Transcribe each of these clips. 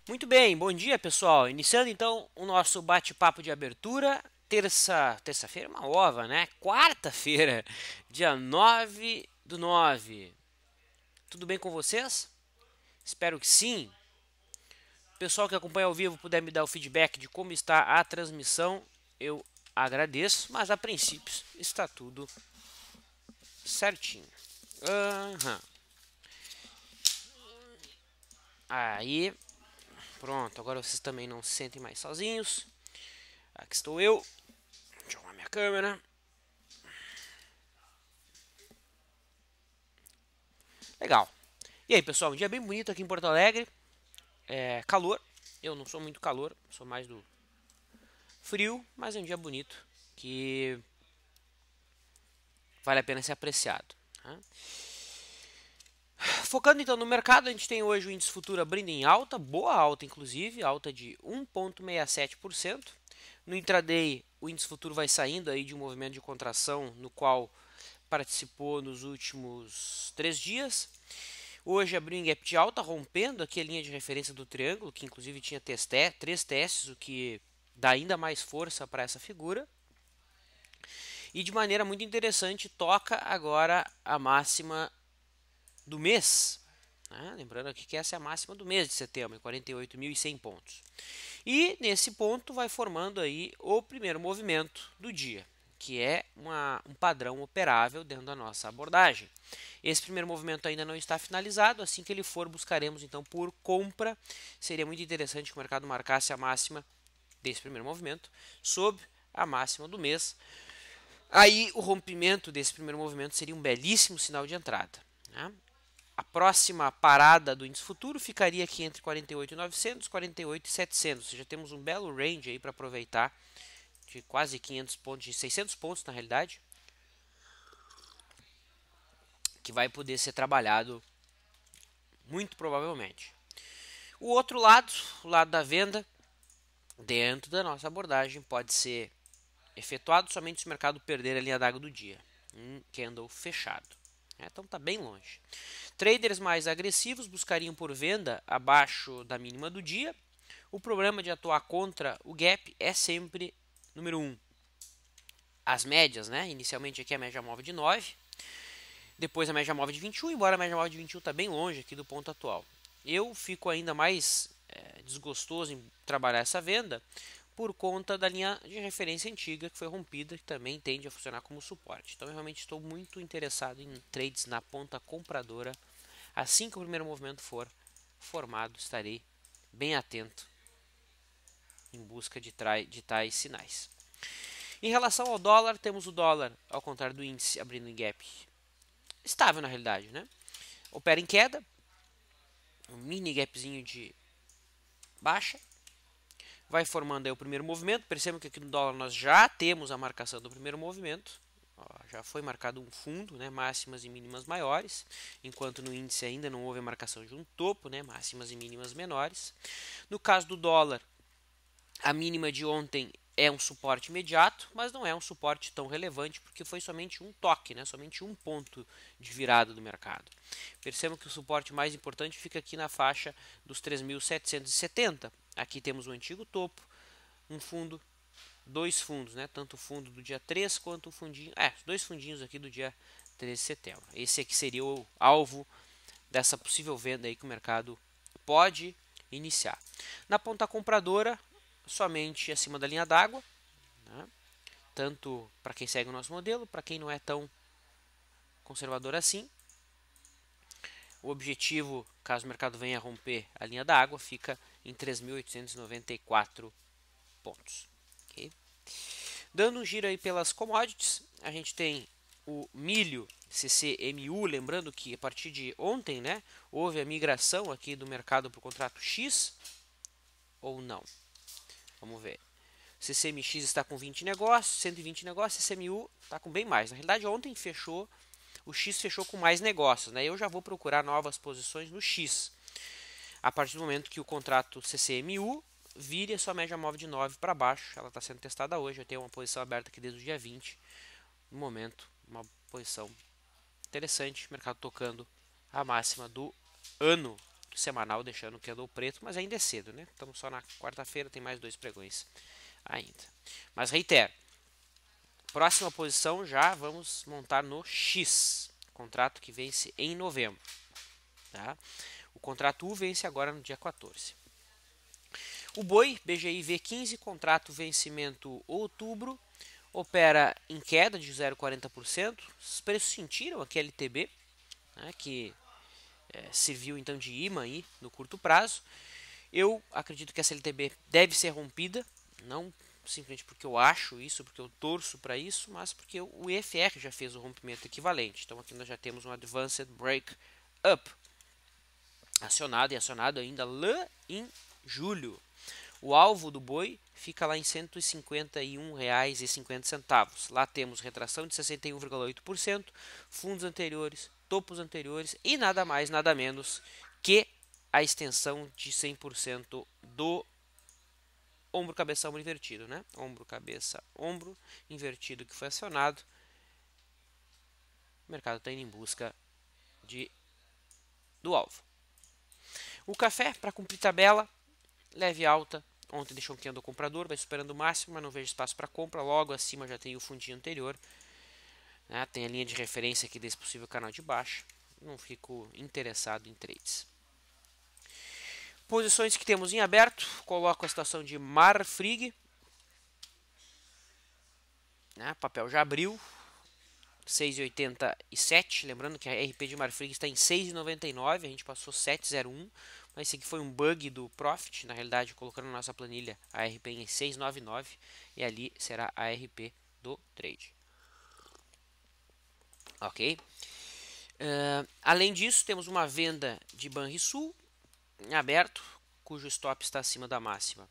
Muito bem, bom dia pessoal. Iniciando então o nosso bate-papo de abertura. Terça-feira é uma ova, né? Quarta-feira, dia 9/9. Tudo bem com vocês? Espero que sim. Pessoal que acompanha ao vivo puder me dar o feedback de como está a transmissão, eu agradeço, mas a princípio está tudo certinho. Aham. Aí, pronto, agora vocês também não se sentem mais sozinhos. Aqui estou eu. Deixa eu arrumar minha câmera. Legal. E aí, pessoal, um dia bem bonito aqui em Porto Alegre. É calor. Eu não sou muito calor, sou mais do frio, mas é um dia bonito que vale a pena ser apreciado. Tá? Focando então no mercado, a gente tem hoje o índice futuro abrindo em alta, boa alta inclusive, alta de 1,67%. No intraday, o índice futuro vai saindo aí de um movimento de contração no qual participou nos últimos 3 dias. Hoje abriu em gap de alta, rompendo aqui a linha de referência do triângulo, que inclusive tinha três testes, o que dá ainda mais força para essa figura. E de maneira muito interessante, toca agora a máxima do mês. Né? Lembrando aqui que essa é a máxima do mês de setembro, 48.100 pontos. E nesse ponto vai formando aí o primeiro movimento do dia, que é um padrão operável dentro da nossa abordagem. Esse primeiro movimento ainda não está finalizado, assim que ele for, buscaremos então por compra. Seria muito interessante que o mercado marcasse a máxima desse primeiro movimento sob a máxima do mês. Aí o rompimento desse primeiro movimento seria um belíssimo sinal de entrada. Né? A próxima parada do índice futuro ficaria aqui entre 48.900 e 48.700, ou seja, temos um belo range aí para aproveitar de quase 500 pontos, de 600 pontos na realidade, que vai poder ser trabalhado muito provavelmente. O outro lado, o lado da venda, dentro da nossa abordagem, pode ser efetuado somente se o mercado perder a linha d'água do dia, um candle fechado. Então está bem longe. Traders mais agressivos buscariam por venda abaixo da mínima do dia. O problema de atuar contra o gap é sempre, número 1, as médias, né? Inicialmente aqui a média móvel de 9, depois a média móvel de 21, embora a média móvel de 21 está bem longe aqui do ponto atual. Eu fico ainda mais desgostoso em trabalhar essa venda por conta da linha de referência antiga que foi rompida, que também tende a funcionar como suporte. Então eu realmente estou muito interessado em trades na ponta compradora. Assim que o primeiro movimento for formado, estarei bem atento em busca de tais sinais. Em relação ao dólar, temos o dólar, ao contrário do índice, abrindo em gap estável na realidade, né? Opera em queda, um mini gapzinho de baixa, vai formando aí o primeiro movimento. Percebam que aqui no dólar nós já temos a marcação do primeiro movimento. Já foi marcado um fundo, né, máximas e mínimas maiores, enquanto no índice ainda não houve a marcação de um topo, né, máximas e mínimas menores. No caso do dólar, a mínima de ontem é um suporte imediato, mas não é um suporte tão relevante porque foi somente um toque, né, somente um ponto de virada do mercado. Percebam que o suporte mais importante fica aqui na faixa dos 3.770. Aqui temos o antigo topo, um fundo, dois fundos, né? Tanto o fundo do dia 3 quanto o fundinho. Dois fundinhos aqui do dia 13 de setembro. Esse aqui seria o alvo dessa possível venda aí que o mercado pode iniciar. Na ponta compradora, somente acima da linha d'água, né? Tanto para quem segue o nosso modelo, para quem não é tão conservador assim. O objetivo, caso o mercado venha a romper a linha d'água, fica em 3.894 pontos. Okay? Dando um giro aí pelas commodities, a gente tem o milho CCMU, lembrando que a partir de ontem, né, houve a migração aqui do mercado para o contrato X ou não. Vamos ver. CCMX está com 20 negócios, 120 negócios, CCMU está com bem mais. Na realidade, ontem fechou, o X fechou com mais negócios, né? Eu já vou procurar novas posições no X. A partir do momento que o contrato CCMU vire a sua média móvel de 9 para baixo, ela está sendo testada hoje. Eu tenho uma posição aberta aqui desde o dia 20. No momento, uma posição interessante, mercado tocando a máxima do ano, semanal deixando o candle preto, mas ainda é cedo, né? Estamos só na quarta-feira, tem mais 2 pregões ainda. Mas reitero, próxima posição já vamos montar no X, contrato que vence em novembro. Tá? O contrato U vence agora no dia 14. O boi, BGI V15, contrato vencimento outubro, opera em queda de 0,40%. Os preços sentiram aqui a LTB, né, que serviu então de imã aí no curto prazo. Eu acredito que essa LTB deve ser rompida, não simplesmente porque eu acho isso, porque eu torço para isso, mas porque o EFR já fez o rompimento equivalente. Então aqui nós já temos um Advanced Break Up acionado e acionado ainda lá em julho. O alvo do boi fica lá em R$ 151,50. Lá temos retração de 61,8%, fundos anteriores, topos anteriores e nada mais, nada menos que a extensão de 100% do ombro, cabeça, ombro invertido, né? Ombro, cabeça, ombro invertido que foi acionado. O mercado está indo em busca do alvo. O café, para cumprir tabela, leve alta. Ontem deixou um candle comprador, vai superando o máximo, mas não vejo espaço para compra. Logo acima já tem o fundinho anterior. Né? Tem a linha de referência aqui desse possível canal de baixa. Não fico interessado em trades. Posições que temos em aberto. Coloco a situação de Marfrig. Né? Papel já abriu. 6,87. Lembrando que a RP de Marfrig está em 6,99. A gente passou 7,01. Mas esse aqui foi um bug do Profit. Na realidade, colocando na nossa planilha a RP em 6,99. E ali será a RP do trade. Ok? Além disso, temos uma venda de Banrisul em aberto, cujo stop está acima da máxima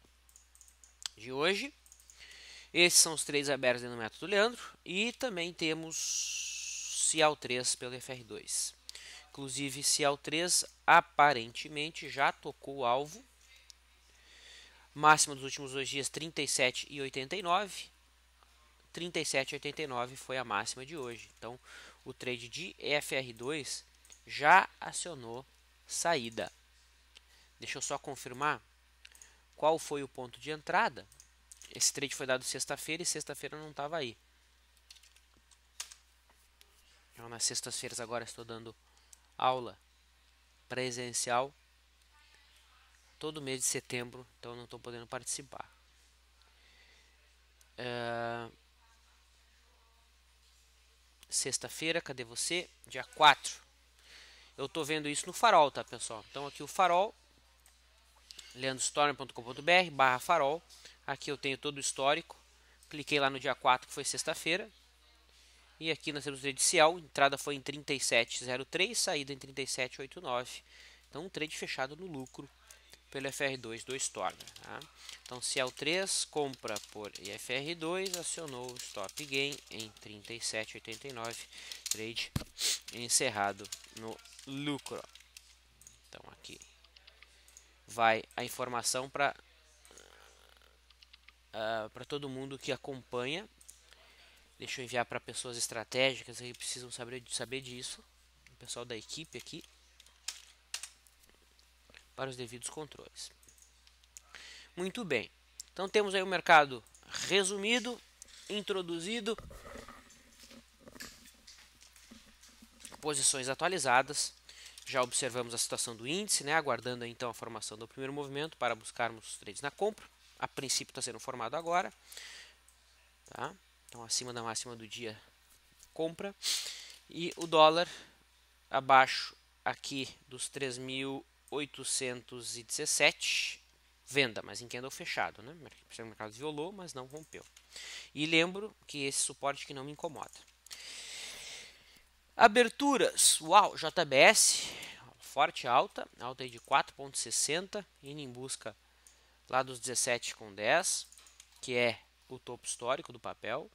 de hoje. Esses são os três abertos no método Leandro. E também temos Cial3 pelo FR2. Inclusive, Cial3 aparentemente já tocou o alvo. Máxima dos últimos 2 dias, 37,89. 37,89 foi a máxima de hoje. Então, o trade de FR2 já acionou saída. Deixa eu só confirmar qual foi o ponto de entrada. Esse trade foi dado sexta-feira e sexta-feira não estava aí. Então, nas sextas-feiras agora estou dando aula presencial todo mês de setembro, então não estou podendo participar. Sexta-feira, cadê você? Dia 4. Eu estou vendo isso no Farol, tá, pessoal? Então aqui o Farol, leandrostorm.com.br/farol. Aqui eu tenho todo o histórico. Cliquei lá no dia 4, que foi sexta-feira. E aqui nós temos o trade Cial. Entrada foi em 37,03, saída em 37,89. Então um trade fechado no lucro pelo FR2 do Storm. Tá? Então Cial3 compra por IFR2, acionou o stop gain em 37,89. Trade encerrado no lucro. Então aqui vai a informação para todo mundo que acompanha. Deixa eu enviar para pessoas estratégicas que precisam saber disso. O pessoal da equipe aqui. Para os devidos controles. Muito bem. Então temos aí o mercado resumido, introduzido. Posições atualizadas. Já observamos a situação do índice, né? Aguardando aí, então a formação do primeiro movimento para buscarmos os trades na compra. A princípio está sendo formado agora. Tá? Então acima da máxima do dia, compra. E o dólar abaixo aqui dos 3.817, venda, mas em candle fechado, né? O mercado violou, mas não rompeu. E lembro que esse suporte que não me incomoda. Aberturas, uau, JBS, forte alta aí de 4,60, indo em busca lá dos 17,10, que é o topo histórico do papel.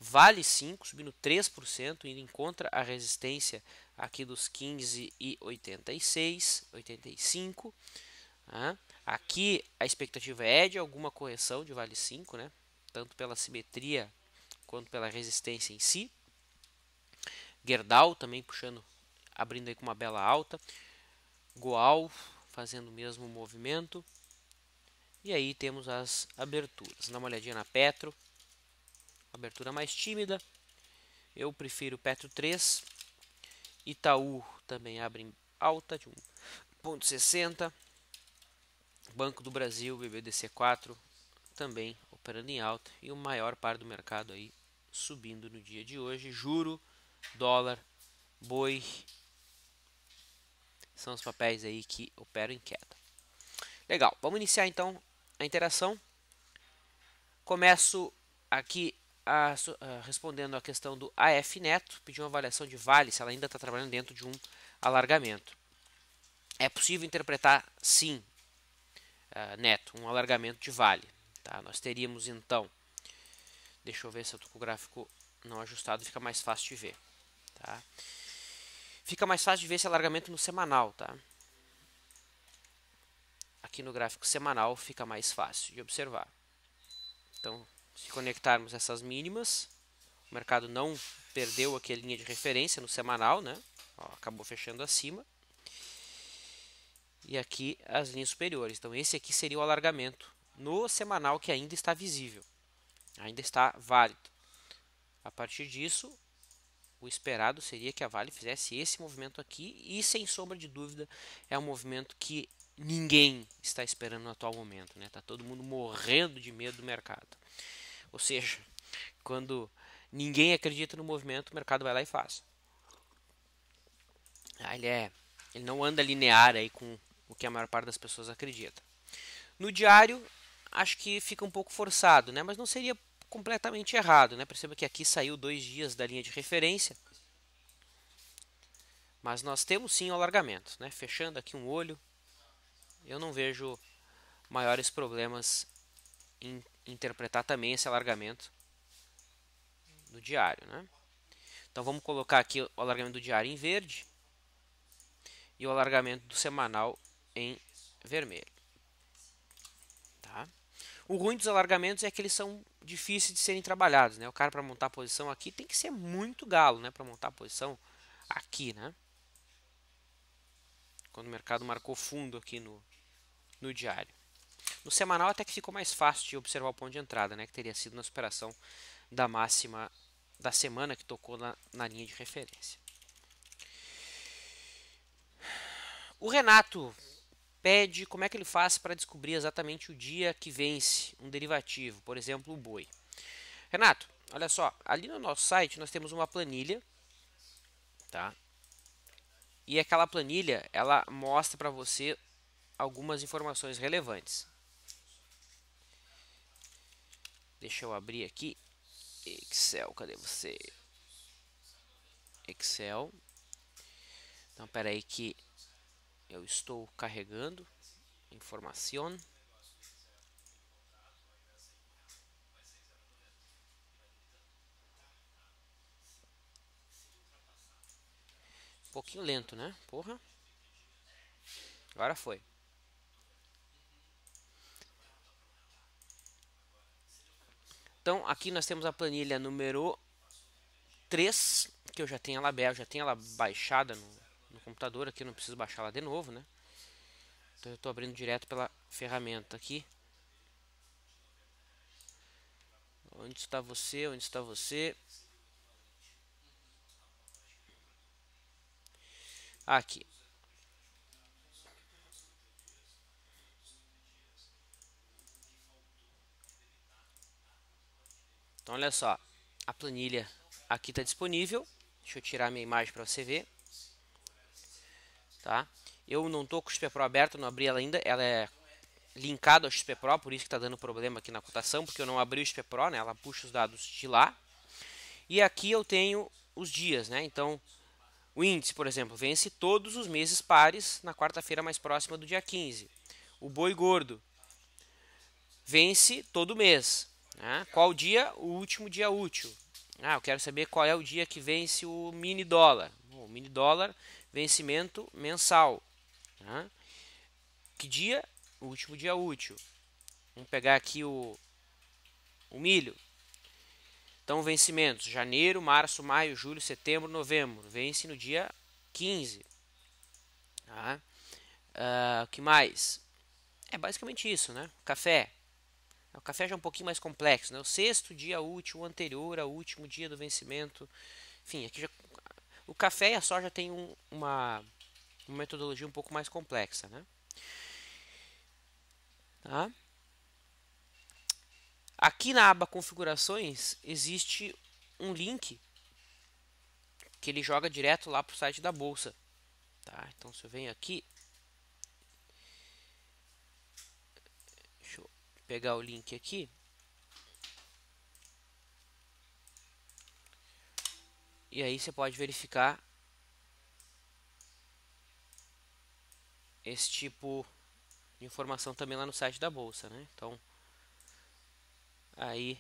Vale 5, subindo 3%, indo em contra a resistência aqui dos 15,86, 85. Aqui a expectativa é de alguma correção de Vale 5, né? Tanto pela simetria quanto pela resistência em si. Gerdau também puxando, abrindo aí com uma bela alta. Goal fazendo o mesmo movimento. E aí temos as aberturas. Dá uma olhadinha na Petro. Abertura mais tímida. Eu prefiro Petro 3. Itaú também abre em alta de 1,60. Banco do Brasil, BBDC 4, também operando em alta. E o maior par do mercado aí subindo no dia de hoje. Juro, dólar, boi. São os papéis aí que operam em queda. Legal, vamos iniciar então a interação. Começo aqui respondendo a questão do AF Neto. Pediu uma avaliação de Vale, se ela ainda está trabalhando dentro de um alargamento. É possível interpretar, sim, Neto, um alargamento de Vale. Tá? Nós teríamos então, deixa eu ver se eu estou com o gráfico não ajustado, fica mais fácil de ver. Tá? Fica mais fácil de ver esse alargamento no semanal. Tá? Aqui no gráfico semanal fica mais fácil de observar. Então, se conectarmos essas mínimas, o mercado não perdeu aqui a linha de referência no semanal, né? Ó, acabou fechando acima. E aqui as linhas superiores. Então, esse aqui seria o alargamento no semanal que ainda está visível, ainda está válido. A partir disso, o esperado seria que a Vale fizesse esse movimento aqui e, sem sombra de dúvida, é um movimento que ninguém está esperando no atual momento, né? Tá todo mundo morrendo de medo do mercado. Ou seja, quando ninguém acredita no movimento, o mercado vai lá e faz. Ele não anda linear aí com o que a maior parte das pessoas acredita. No diário, acho que fica um pouco forçado, né? Mas não seria completamente errado, né? Perceba que aqui saiu 2 dias da linha de referência. Mas nós temos sim o alargamento, né? Fechando aqui um olho, eu não vejo maiores problemas em interpretar também esse alargamento do diário, né? Então vamos colocar aqui o alargamento do diário em verde e o alargamento do semanal em vermelho. Tá? O ruim dos alargamentos é que eles são difíceis de serem trabalhados, né? O cara para montar a posição aqui tem que ser muito galo, né? Para montar a posição aqui, né? Quando o mercado marcou fundo aqui no diário. No semanal até que ficou mais fácil de observar o ponto de entrada, né? Que teria sido na superação da máxima da semana que tocou na linha de referência. O Renato pede como é que ele faz para descobrir exatamente o dia que vence um derivativo, por exemplo, o boi. Renato, olha só, ali no nosso site nós temos uma planilha, tá? E aquela planilha, ela mostra para você algumas informações relevantes. Deixa eu abrir aqui. Excel, cadê você? Excel. Então, espera aí que eu estou carregando informação. Um pouquinho lento, né? Porra. Agora foi. Então, aqui nós temos a planilha número 3, que eu já tenho ela aberta, já tenho ela baixada no computador aqui, não preciso baixar ela de novo, né? Então eu estou abrindo direto pela ferramenta aqui. Onde está você? Onde está você? Aqui. Então olha só, a planilha aqui está disponível. Deixa eu tirar minha imagem para você ver. Tá? Eu não estou com o XP Pro aberto, não abri ela ainda. Ela é linkada ao XP Pro, por isso que está dando problema aqui na cotação, porque eu não abri o XP Pro, né? Ela puxa os dados de lá. E aqui eu tenho os dias, né? Então, o índice, por exemplo, vence todos os meses pares na quarta-feira mais próxima do dia 15. O boi gordo vence todo mês. Né? Qual dia? O último dia útil. Eu quero saber qual é o dia que vence o mini dólar. O mini dólar, vencimento mensal. Né? Que dia? O último dia útil. Vamos pegar aqui o milho. Então, vencimentos: janeiro, março, maio, julho, setembro, novembro. Vence no dia 15. Tá? O que mais? É basicamente isso, né? Café. O café já é um pouquinho mais complexo, né? O sexto dia útil, o anterior ao último dia do vencimento. Enfim, aqui já, o café e a soja tem uma metodologia um pouco mais complexa, né? Tá? Aqui na aba configurações existe um link que ele joga direto lá para o site da bolsa. Tá? Então se eu venho aqui, deixa eu pegar o link aqui. E aí você pode verificar esse tipo de informação também lá no site da bolsa, né? Então, aí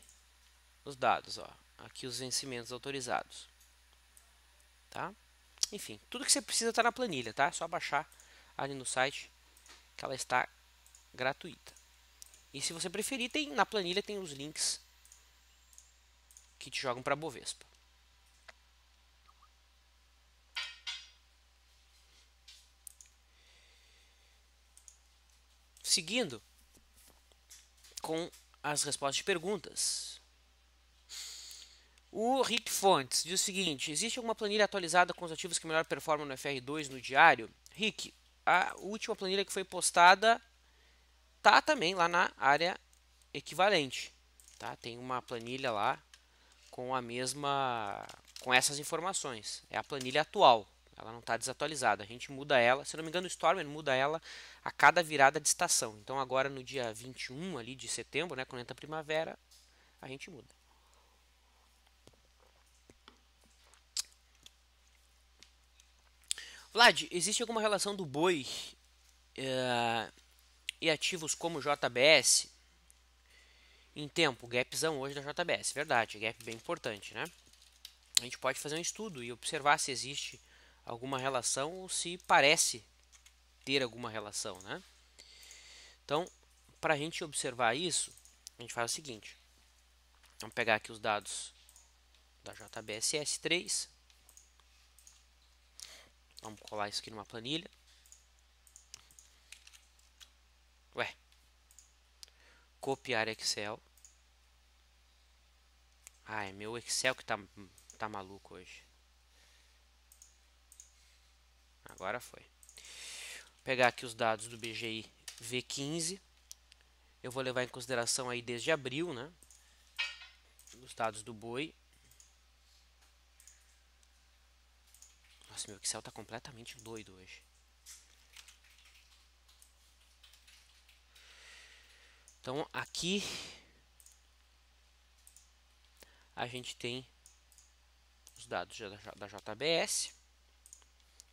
os dados, ó, aqui os vencimentos autorizados, tá? Enfim, tudo que você precisa está na planilha, tá? É só baixar ali no site que ela está gratuita. E se você preferir, na planilha tem os links que te jogam para a Bovespa. Seguindo com as respostas de perguntas. O Rick Fontes diz o seguinte: existe alguma planilha atualizada com os ativos que melhor performam no FR2 no diário? Rick, a última planilha que foi postada tá também lá na área equivalente, tá? Tem uma planilha lá com com essas informações. É a planilha atual. Ela não está desatualizada. A gente muda ela, se não me engano, o Stormer muda ela a cada virada de estação. Então agora no dia 21 ali de setembro, né, quando entra a primavera, a gente muda. Vlad, existe alguma relação do boi e ativos como JBS em tempo? Gapzão hoje da JBS, verdade, gap bem importante, né? A gente pode fazer um estudo e observar se existe alguma relação ou se parece ter alguma relação, né? Então, para a gente observar isso, a gente faz o seguinte: vamos pegar aqui os dados da JBSS3, vamos colar isso aqui numa planilha. Ué, copiar Excel. Ah, é meu Excel que tá maluco hoje. Agora foi. Vou pegar aqui os dados do BGI V15. Eu vou levar em consideração aí desde abril, né? Os dados do boi. Nossa, meu Excel tá completamente doido hoje. Então aqui a gente tem os dados da JBS.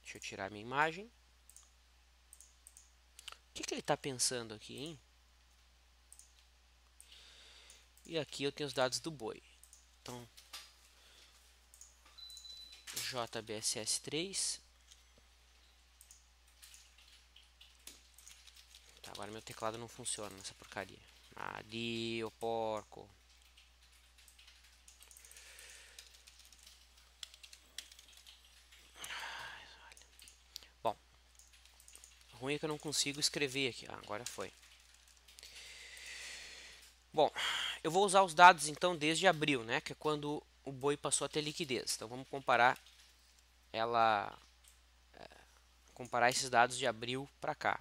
Deixa eu tirar minha imagem. O que ele está pensando aqui, hein? E aqui eu tenho os dados do boi. Então, JBSS3. Tá, agora meu teclado não funciona nessa porcaria. Ali, ô porco. Bom, ruim é que eu não consigo escrever aqui. Ah, agora foi. Bom, eu vou usar os dados então desde abril, né? Que é quando o boi passou a ter liquidez. Então vamos comparar comparar esses dados de abril para cá.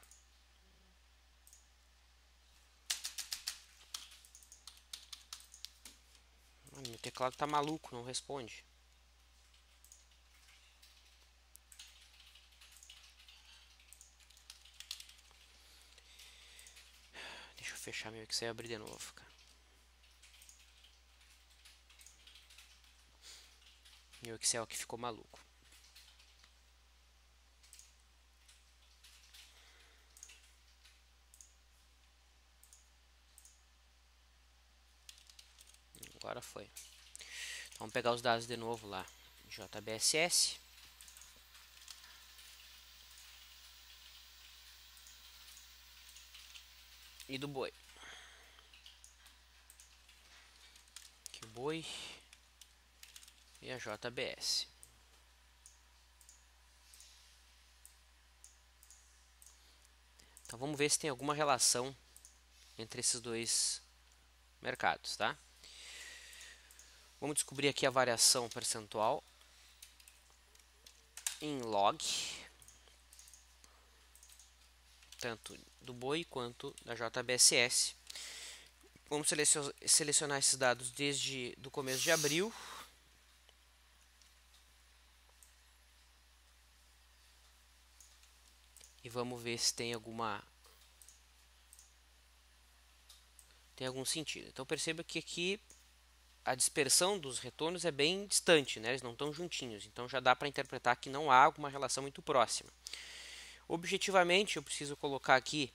Meu teclado tá maluco, não responde. Deixa eu fechar meu Excel e abrir de novo, cara. Meu Excel aqui ficou maluco. Agora foi. Então, vamos pegar os dados de novo lá. JBSS. E do boi. Aqui o boi. E a JBS. Então vamos ver se tem alguma relação entre esses dois mercados, tá? Vamos descobrir aqui a variação percentual em log, tanto do boi quanto da JBSS. Vamos selecionar esses dados desde o começo de abril. E vamos ver se tem algum sentido. Então perceba que aqui a dispersão dos retornos é bem distante, né? Eles não estão juntinhos. Então já dá para interpretar que não há uma relação muito próxima. Objetivamente, eu preciso colocar aqui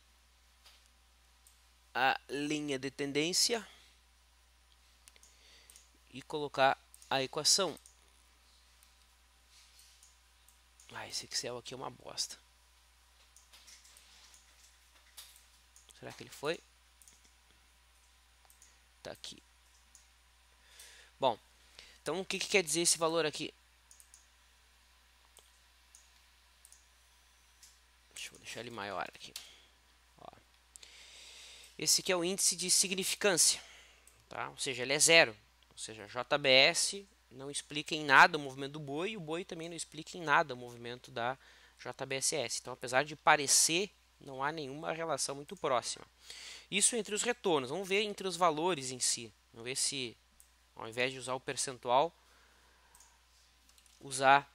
a linha de tendência e colocar a equação. Esse Excel aqui é uma bosta. Será que ele foi? Tá aqui. Bom, então o que quer dizer esse valor aqui? Deixa eu deixar ele maior aqui. Ó. Esse aqui é o índice de significância, tá? Ou seja, ele é zero. Ou seja, JBS não explica em nada o movimento do boi e o boi também não explica em nada o movimento da JBSS. Então, apesar de parecer, não há nenhuma relação muito próxima. Isso entre os retornos. Vamos ver entre os valores em si. Vamos ver se, ao invés de usar o percentual, usar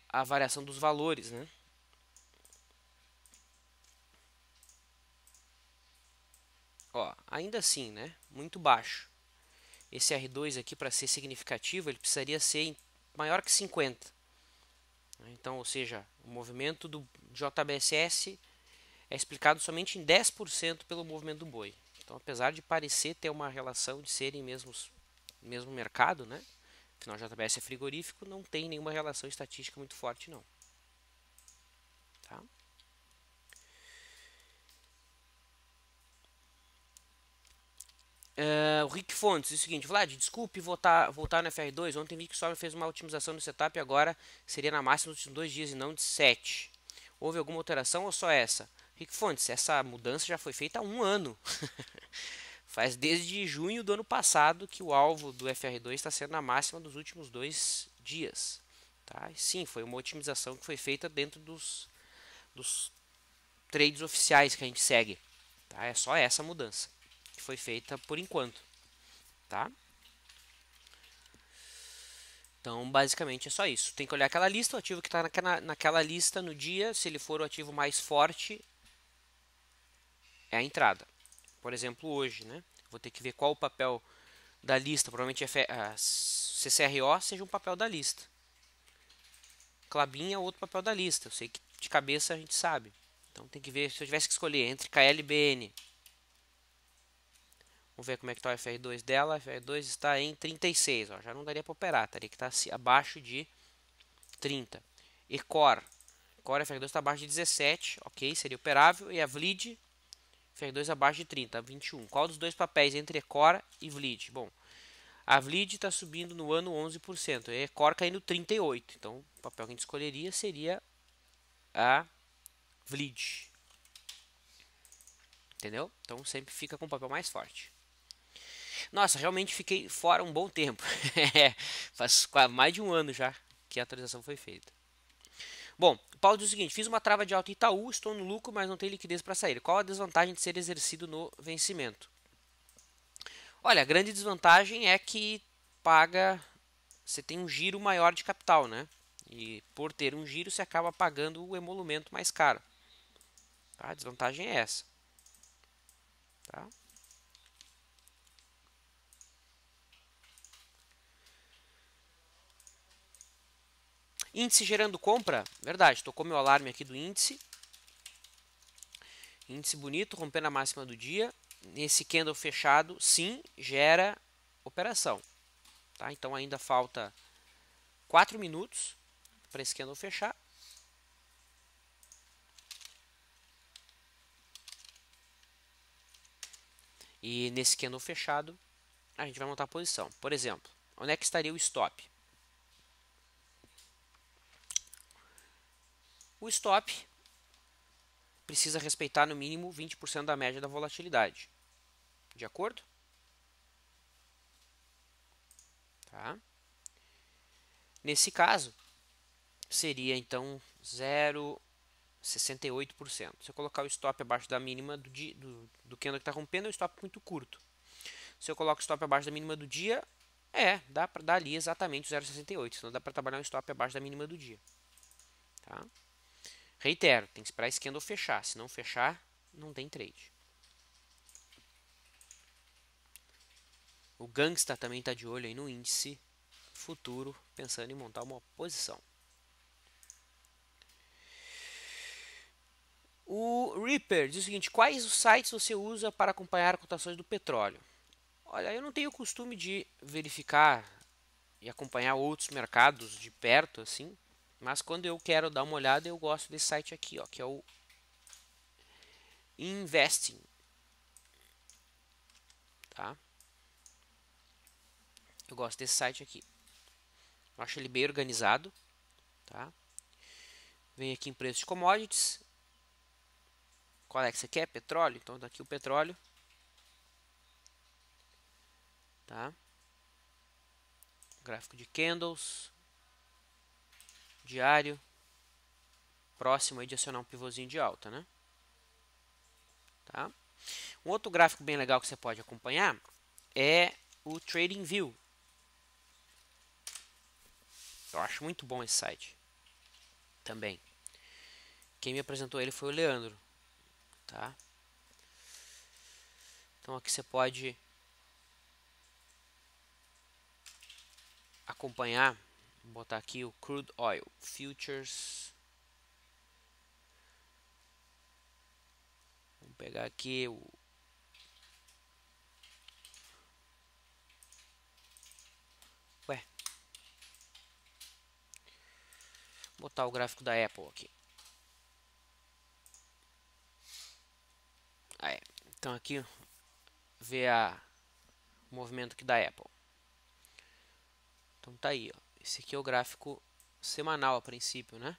a variação dos valores, né? Ó, ainda assim, né? Muito baixo. Esse R2 aqui, para ser significativo, ele precisaria ser maior que 50. Então, ou seja, o movimento do JBSS é explicado somente em 10% pelo movimento do boi. Então, apesar de parecer ter uma relação de serem mesmo mercado, né? Afinal, o JBS é frigorífico, não tem nenhuma relação estatística muito forte, não. Tá? O Rick Fontes diz o seguinte: Vlad, desculpe voltar no FR2. Ontem vi que o Storm fez uma otimização no setup e agora seria na máxima nos últimos 2 dias e não de 7. Houve alguma alteração ou só essa? Rick Fontes, essa mudança já foi feita há 1 ano. Faz desde junho do ano passado que o alvo do FR2 está sendo na máxima dos últimos 2 dias. Tá? E sim, foi uma otimização que foi feita dentro dos trades oficiais que a gente segue. Tá? É só essa mudança que foi feita por enquanto. Tá? Então, basicamente é só isso. Tem que olhar aquela lista, o ativo que está naquela lista no dia, se ele for o ativo mais forte, é a entrada. Por exemplo, hoje, né? Vou ter que ver qual o papel da lista. Provavelmente a CCRO seja um papel da lista. Clabin é outro papel da lista. Eu sei que de cabeça a gente sabe. Então tem que ver, se eu tivesse que escolher entre KL e BN. Vamos ver como é que está o FR2 dela. O FR2 está em 36. Ó, já não daria para operar. Teria que estar abaixo de 30. E Core FR2 está abaixo de 17. Ok, seria operável. E a Vlid FR2 abaixo de 30, 21. Qual dos dois papéis entre Ecor e Vlid? Bom, a Vlid está subindo no ano 11%, e a Ecor caindo 38%. Então, o papel que a gente escolheria seria a Vlid. Entendeu? Então, sempre fica com o papel mais forte. Nossa, realmente fiquei fora um bom tempo. Faz mais de 1 ano já que a atualização foi feita. Bom, o Paulo diz o seguinte: fiz uma trava de alta Itaú, estou no lucro, mas não tenho liquidez para sair. Qual a desvantagem de ser exercido no vencimento? Olha, a grande desvantagem é que você tem um giro maior de capital, né? E por ter um giro, você acaba pagando o emolumento mais caro. Tá? A desvantagem é essa. Tá? Índice gerando compra, verdade, tocou meu alarme aqui do índice. Índice bonito, rompendo a máxima do dia. Nesse candle fechado, sim, gera operação. Tá? Então ainda falta 4 minutos para esse candle fechar. E nesse candle fechado, a gente vai montar a posição. Por exemplo, onde é que estaria o stop? O stop precisa respeitar no mínimo 20% da média da volatilidade. De acordo? Tá? Nesse caso, seria então 0,68%. Se eu colocar o stop abaixo da mínima do candle que está rompendo, é um stop muito curto. Se eu coloco o stop abaixo da mínima do dia, dá para dar ali exatamente o 0,68. Senão dá para trabalhar um stop abaixo da mínima do dia. Tá? Reitero, tem que esperar esse candle fechar. Se não fechar, não tem trade. O Gangsta também está de olho aí no índice futuro, pensando em montar uma posição. O Reaper diz o seguinte: quais os sites você usa para acompanhar cotações do petróleo? Olha, eu não tenho o costume de verificar e acompanhar outros mercados de perto, assim, mas quando eu quero dar uma olhada, eu gosto desse site aqui, ó, que é o Investing. Tá? Eu gosto desse site aqui. Eu acho ele bem organizado. Tá? Vem aqui em preço de commodities. Qual é que você quer? Petróleo? Então daqui o petróleo. Tá? Gráfico de candles. Diário. Próximo aí de acionar um pivôzinho de alta, né? Tá? Um outro gráfico bem legal que você pode acompanhar é o TradingView. Eu acho muito bom esse site também. Quem me apresentou ele foi o Leandro. Tá? Então aqui você pode acompanhar, vou botar aqui o Crude Oil Futures. Vamos pegar aqui o botar o gráfico da Apple aqui. Então aqui vê o movimento aqui da Apple. Então tá aí, ó. Esse aqui é o gráfico semanal a princípio, né?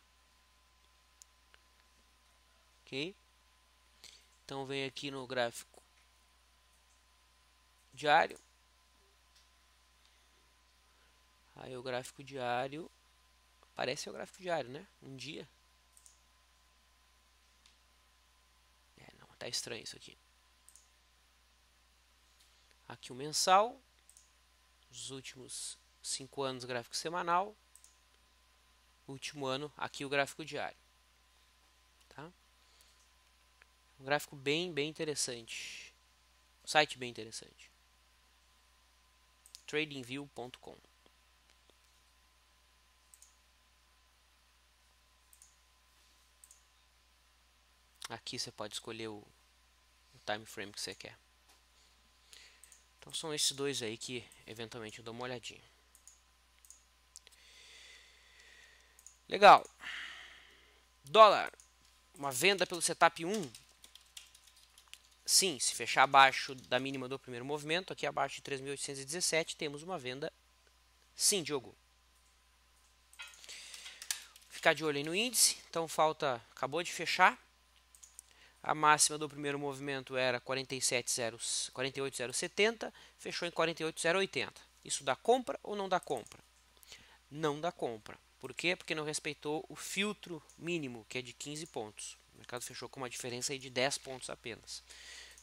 Ok? Então vem aqui no gráfico diário. Aí o gráfico diário parece o gráfico diário, né? Um dia. Não, tá estranho isso aqui. Aqui o mensal. Os últimos 5 anos gráfico semanal. Último ano, aqui o gráfico diário. Tá? Um gráfico bem interessante. Um site bem interessante. tradingview.com. Aqui você pode escolher o time frame que você quer. Então são esses dois aí que eventualmente eu dou uma olhadinha. Legal. Dólar. Uma venda pelo setup 1. Sim, se fechar abaixo da mínima do primeiro movimento, aqui abaixo de 3.817, temos uma venda. Sim, Diogo. Ficar de olho aí no índice. Então acabou de fechar. A máxima do primeiro movimento era 48.070, fechou em 48.080. Isso dá compra ou não dá compra? Não dá compra. Por quê? Porque não respeitou o filtro mínimo, que é de 15 pontos. O mercado fechou com uma diferença aí de 10 pontos apenas.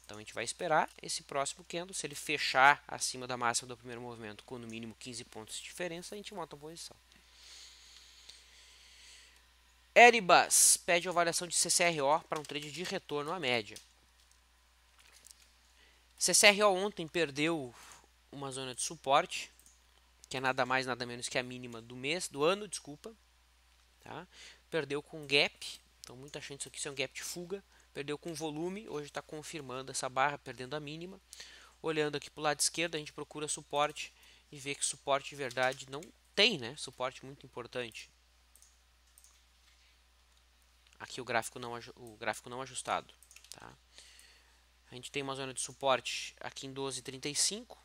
Então a gente vai esperar esse próximo candle. Se ele fechar acima da máxima do primeiro movimento com no mínimo 15 pontos de diferença, a gente monta a posição. Airbus pede avaliação de CCRO para um trade de retorno à média. CCRO ontem perdeu uma zona de suporte, que é nada mais nada menos que a mínima do ano, desculpa. Tá? Perdeu com gap, então muita gente isso aqui é um gap de fuga. Perdeu com volume, hoje está confirmando essa barra, perdendo a mínima. Olhando aqui para o lado esquerdo, a gente procura suporte e vê que suporte de verdade não tem, né? Suporte muito importante. Aqui o gráfico não ajustado. Tá? A gente tem uma zona de suporte aqui em 12,35.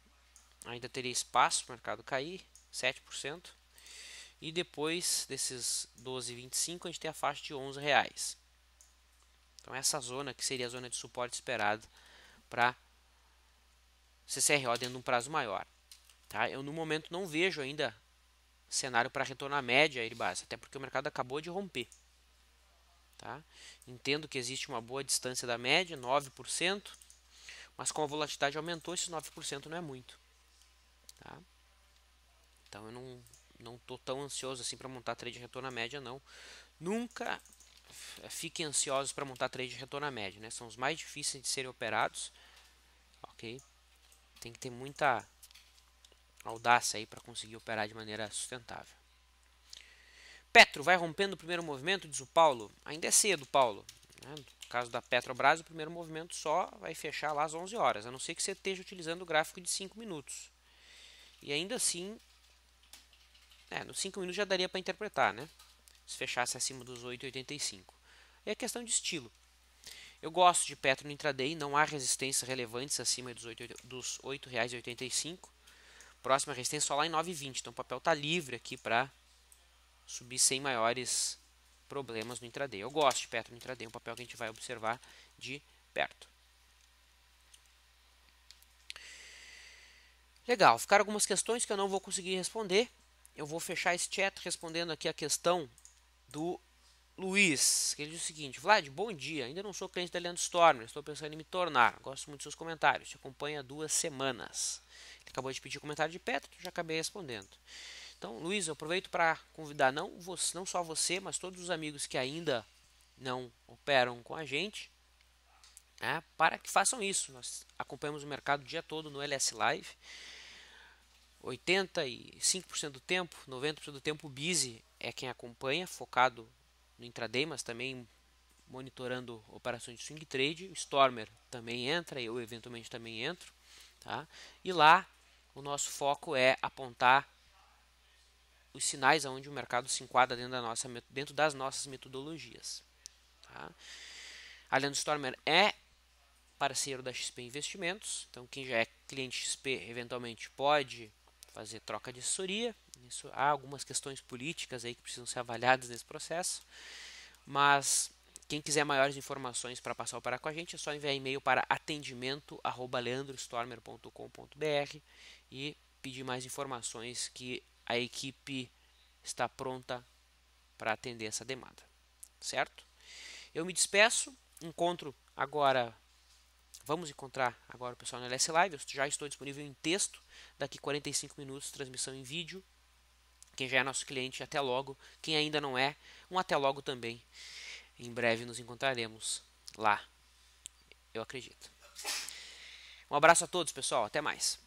Ainda teria espaço para o mercado cair, 7%. E depois desses 12,25 a gente tem a faixa de R$11. Então essa zona que seria a zona de suporte esperada para CCRO dentro de um prazo maior. Tá? Eu no momento não vejo ainda cenário para retorno à média aí de base, até porque o mercado acabou de romper. Tá? Entendo que existe uma boa distância da média, 9%, mas como a volatilidade aumentou, esses 9% não é muito. Tá? Então eu não estou tão ansioso assim para montar trade de retorno à média, não. Nunca fiquem ansiosos para montar trade de retorno à média, né? São os mais difíceis de serem operados, ok? Tem que ter muita audácia aí para conseguir operar de maneira sustentável. Petro vai rompendo o primeiro movimento, diz o Paulo. Ainda é cedo, Paulo. No caso da Petrobras, o primeiro movimento só vai fechar lá às 11 horas, a não ser que você esteja utilizando o gráfico de 5 minutos. E ainda assim, nos 5 minutos já daria para interpretar, né? Se fechasse acima dos 8,85. É questão de estilo. Eu gosto de Petro no intraday, não há resistências relevantes acima dos R$ 8,85. Próxima resistência só lá em 9,20. Então o papel está livre aqui para subir sem maiores problemas no intraday. Eu gosto de Petro no intraday, é um papel que a gente vai observar de perto. Legal, ficaram algumas questões que eu não vou conseguir responder. Eu vou fechar esse chat respondendo aqui a questão do Luiz, que ele diz o seguinte: Vlad, bom dia, ainda não sou cliente da Leandro Stormer, estou pensando em me tornar, gosto muito dos seus comentários, te acompanho há 2 semanas. Ele acabou de pedir comentário de Petro, já acabei respondendo. Então, Luiz, eu aproveito para convidar não só você, mas todos os amigos que ainda não operam com a gente, para que façam isso. Nós acompanhamos o mercado o dia todo no LS Live. 85% do tempo, 90% do tempo o Busy é quem acompanha, focado no intraday, mas também monitorando operações de swing trade. O Stormer também entra, eu eventualmente também entro. Tá? E lá o nosso foco é apontar os sinais onde o mercado se enquadra dentro das nossas metodologias. Tá? A Leandro Stormer é parceiro da XP Investimentos, então quem já é cliente XP eventualmente pode fazer troca de assessoria. Há algumas questões políticas aí que precisam ser avaliadas nesse processo, mas quem quiser maiores informações para passar a operar com a gente é só enviar e-mail para atendimento@leandrostormer.com.br e pedir mais informações que a equipe está pronta para atender essa demanda, certo? Eu me despeço, vamos encontrar agora o pessoal no LS Live, eu já estou disponível em texto, daqui 45 minutos, transmissão em vídeo. Quem já é nosso cliente, até logo. Quem ainda não é, um até logo também. Em breve nos encontraremos lá, eu acredito. Um abraço a todos, pessoal, até mais.